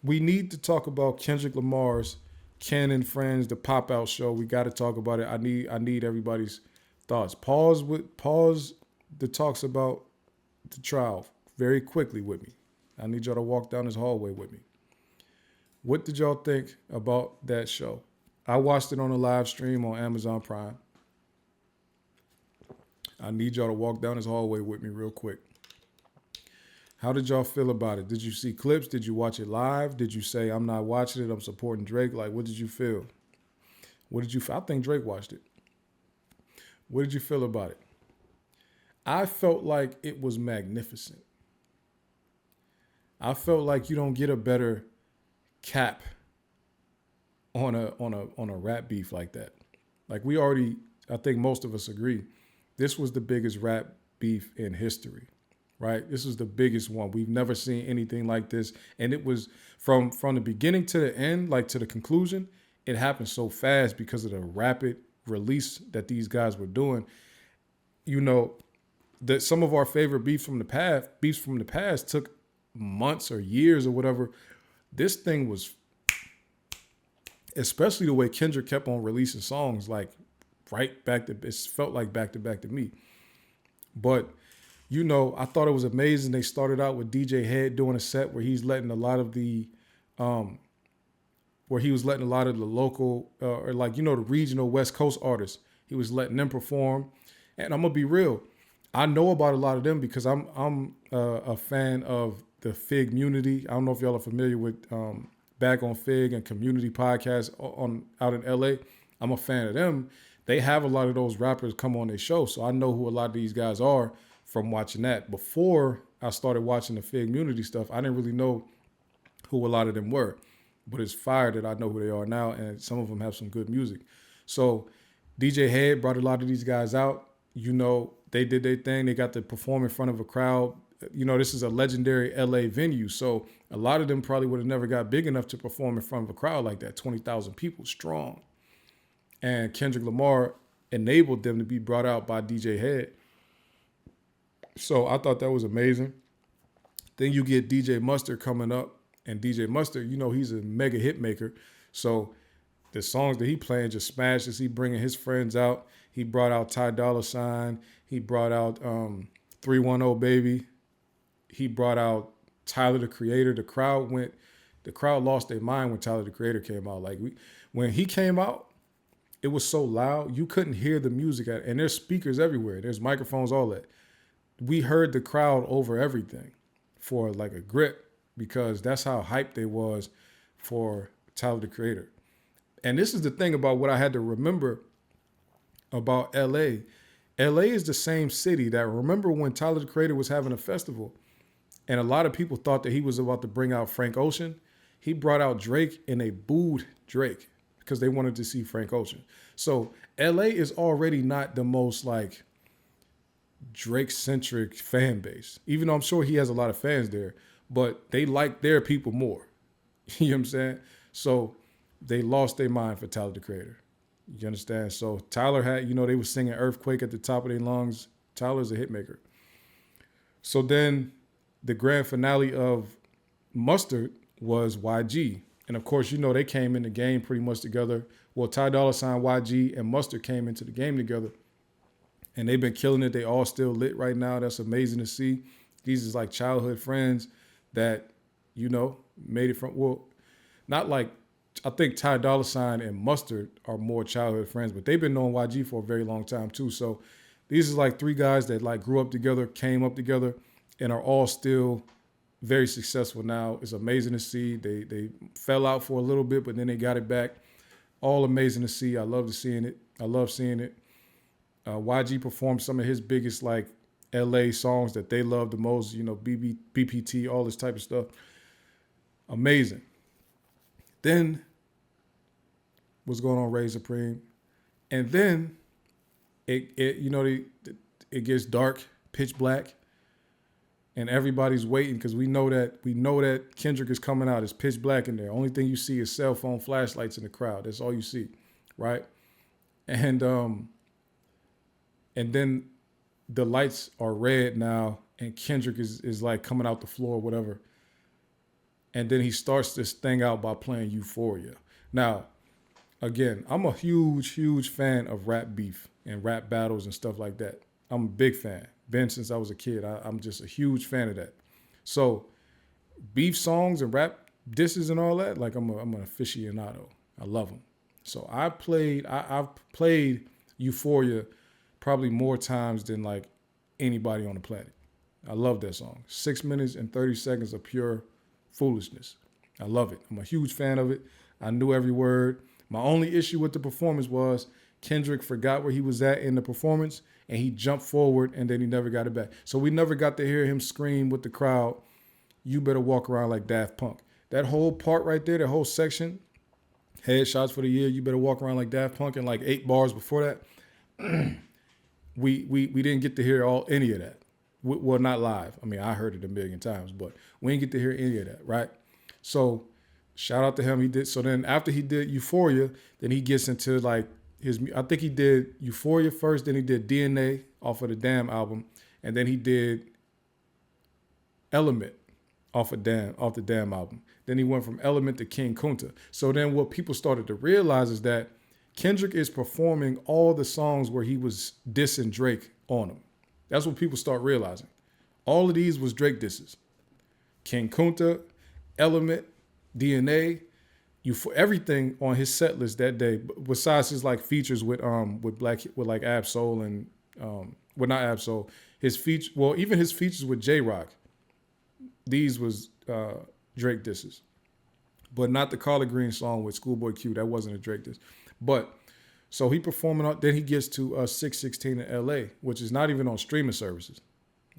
we need to talk about Kendrick Lamar's Ken and Friends, the pop out show. We got to talk about it. I need everybody's thoughts. Pause the talks about the trial very quickly with me. I need y'all to walk down this hallway with me. What did y'all think about that show? I watched it on a live stream on Amazon Prime. I need y'all to walk down this hallway with me real quick. How did y'all feel about it? Did you see clips? Did you watch it live? Did you say, I'm not watching it, I'm supporting Drake? Like, what did you feel? What did you feel? I think Drake watched it. What did you feel about it? I felt like it was magnificent. I felt like you don't get a better cap on a rap beef like that. Like we already, I think most of us agree, this was the biggest rap beef in history, right? This was the biggest one. We've never seen anything like this, and it was from the beginning to the end, like to the conclusion. It happened so fast because of the rapid release that these guys were doing. You know, that some of our favorite beefs from the past took months or years or whatever. This thing was, especially the way Kendrick kept on releasing songs, like right back to, it felt like back to me. But, you know, I thought it was amazing. They started out with DJ Head doing a set where he's letting a lot of the, where he was letting a lot of the local, or like, you know, the regional West Coast artists, he was letting them perform. And I'm gonna be real, I know about a lot of them because I'm a fan of the Fig Community. I don't know if y'all are familiar with Back on Fig and Community Podcast on out in LA. I'm a fan of them. They have a lot of those rappers come on their show, so I know who a lot of these guys are from watching that. Before I started watching the Fig Community stuff, I didn't really know who a lot of them were, but it's fire that I know who they are now, and some of them have some good music. So DJ Head brought a lot of these guys out. You know, they did their thing. They got to perform in front of a crowd. You know, this is a legendary LA venue. So a lot of them probably would have never got big enough to perform in front of a crowd like that, 20,000 people strong. And Kendrick Lamar enabled them to be brought out by DJ Head. So I thought that was amazing. Then you get DJ Mustard coming up. And DJ Mustard, you know, he's a mega hit maker. So the songs that he playing just smashes. He bringing his friends out. He brought out Ty Dolla $ign. He brought out 310 Baby. He brought out Tyler the Creator. The crowd lost their mind when Tyler the Creator came out. Like when he came out, it was so loud you couldn't hear the music. And there's speakers everywhere. There's microphones, all that. We heard the crowd over everything for like a grip because that's how hyped they was for Tyler the Creator. And this is the thing about what I had to remember about LA. LA is the same city that, remember when Tyler the Creator was having a festival and a lot of people thought that he was about to bring out Frank Ocean. He brought out Drake and they booed Drake because they wanted to see Frank Ocean. So LA is already not the most like Drake-centric fan base, even though I'm sure he has a lot of fans there, but they like their people more. You know what I'm saying? So they lost their mind for Tyler the Creator. You understand? So Tyler had, you know, they were singing Earthquake at the top of their lungs. Tyler's a hit maker. So then the grand finale of Mustard was YG. And of course, you know, they came in the game pretty much together. Well, Ty Dolla $ign, YG, and Mustard came into the game together. And they've been killing it. They all still lit right now. That's amazing to see. These is like childhood friends that, you know, made it from, well, not like, I think Ty Dolla $ign and Mustard are more childhood friends, but they've been knowing YG for a very long time too. So these is like three guys that like grew up together, came up together, and are all still very successful now. It's amazing to see. They fell out for a little bit, but then they got it back. All amazing to see. I love seeing it. YG performed some of his biggest like LA songs that they love the most, you know, BPT, all this type of stuff. Amazing. Then what's going on, Ray Supreme? And then it you know, it gets dark, pitch black, and everybody's waiting because we know that Kendrick is coming out. It's pitch black in there. Only thing you see is cell phone flashlights in the crowd. That's all you see, right? And then the lights are red now, and Kendrick is like coming out the floor or whatever. And then he starts this thing out by playing Euphoria. Now, again, I'm a huge fan of rap beef and rap battles and stuff like that. I'm a big fan. Been since I was a kid. I'm just a huge fan of that. So beef songs and rap disses and all that, like I'm an aficionado. I love them. So I've played Euphoria probably more times than like anybody on the planet. I love that song. 6 minutes and 30 seconds of pure foolishness. I love it. I'm a huge fan of it. I knew every word. My only issue with the performance was Kendrick forgot where he was at in the performance and he jumped forward and then he never got it back. So we never got to hear him scream with the crowd, "You better walk around like Daft Punk." That whole part right there, that whole section, headshots for the year, "You better walk around like Daft Punk," and like 8 bars before that, we didn't get to hear any of that. Well, not live. I mean, I heard it a million times, but we didn't get to hear any of that, right? So shout out to him. He did. So then after he did Euphoria, then he gets into like I think he did Euphoria first, then he did DNA off of the Damn album, and then he did Element off the Damn album. Then he went from Element to King Kunta. So then what people started to realize is that Kendrick is performing all the songs where he was dissing Drake on them. That's what people start realizing. All of these was Drake disses. King Kunta, Element, DNA, everything on his set list that day, besides his like features with like Ab-Soul and well, not Ab-Soul, even his features with J-Rock. These was Drake disses. But not the Collard Green song with Schoolboy Q. That wasn't a Drake diss. But so he performing then he gets to 616 in LA, which is not even on streaming services,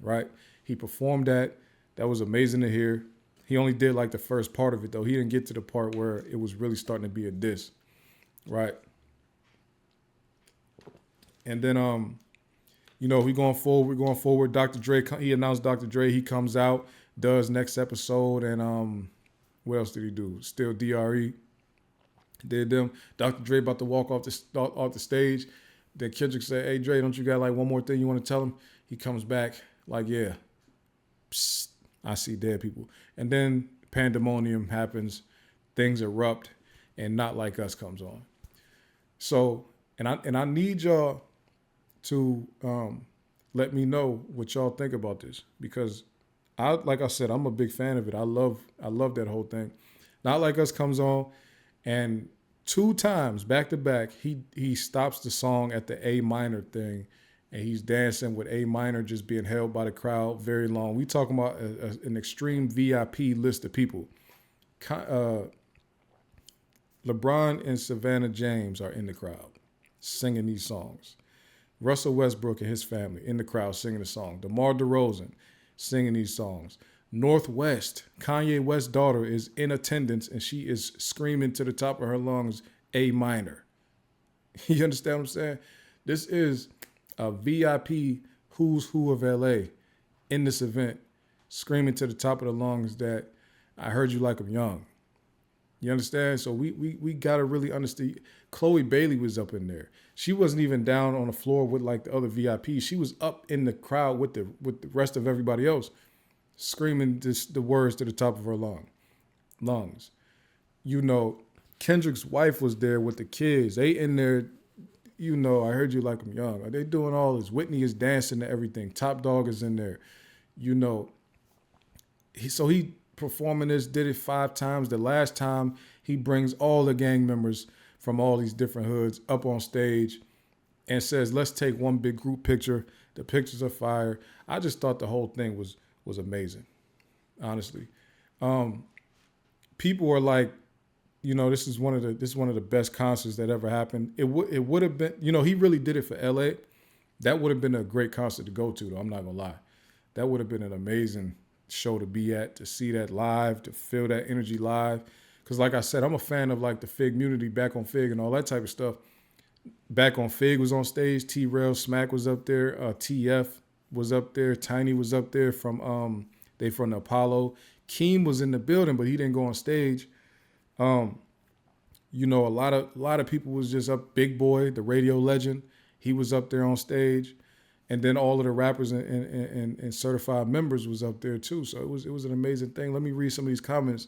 right? He performed that. That was amazing to hear. He only did like the first part of it though. He didn't get to the part where it was really starting to be a diss, right? And then we're going forward. Dr. Dre, he announced Dr. Dre. He comes out, does next episode, and what else did he do? Still DRE. Did them. Dr. Dre about to walk off the stage. Then Kendrick said, "Hey Dre, don't you got like one more thing you want to tell him?" He comes back like, "Yeah, psst, I see dead people." And then pandemonium happens, things erupt, and Not Like Us comes on. So, and I need y'all to let me know what y'all think about this, because like I said, I'm a big fan of it. I love that whole thing. Not Like Us comes on, and 2 times back to back, he stops the song at the A minor thing, and he's dancing with A minor just being held by the crowd very long. We talking about an extreme VIP list of people. LeBron and Savannah James are in the crowd singing these songs. Russell Westbrook and his family in the crowd singing the song. DeMar DeRozan singing these songs. Northwest, Kanye West's daughter, is in attendance and she is screaming to the top of her lungs, A minor. You understand what I'm saying? This is a VIP who's who of LA in this event, screaming to the top of the lungs that I heard you like I'm young. You understand? So we gotta really understand. Chloe Bailey was up in there. She wasn't even down on the floor with like the other VIPs. She was up in the crowd with the rest of everybody else, screaming the words to the top of her lungs. Kendrick's wife was there with the kids. They in there, I heard you like I'm young. Are they doing all this? Whitney is dancing to everything. Top Dog is in there. He performing this, did it 5 times. The last time he brings all the gang members from all these different hoods up on stage and says, "Let's take one big group picture." The pictures are fire. I just thought the whole thing was amazing, honestly. People are like, this is one of the best concerts that ever happened. It would have been, he really did it for LA. That would have been a great concert to go to, though. I'm not gonna lie. That would have been an amazing show to be at, to see that live, to feel that energy live. Because like I said, I'm a fan of like the Fig Community, Back on Fig and all that type of stuff. Back on Fig was on stage. T-Rail, Smack was up there. TF was up there. Tiny was up there from the Apollo. Keem was in the building, but he didn't go on stage. A lot of people was just up. Big Boy, the radio legend, he was up there on stage. And then all of the rappers and certified members was up there too. So it was an amazing thing. Let me read some of these comments.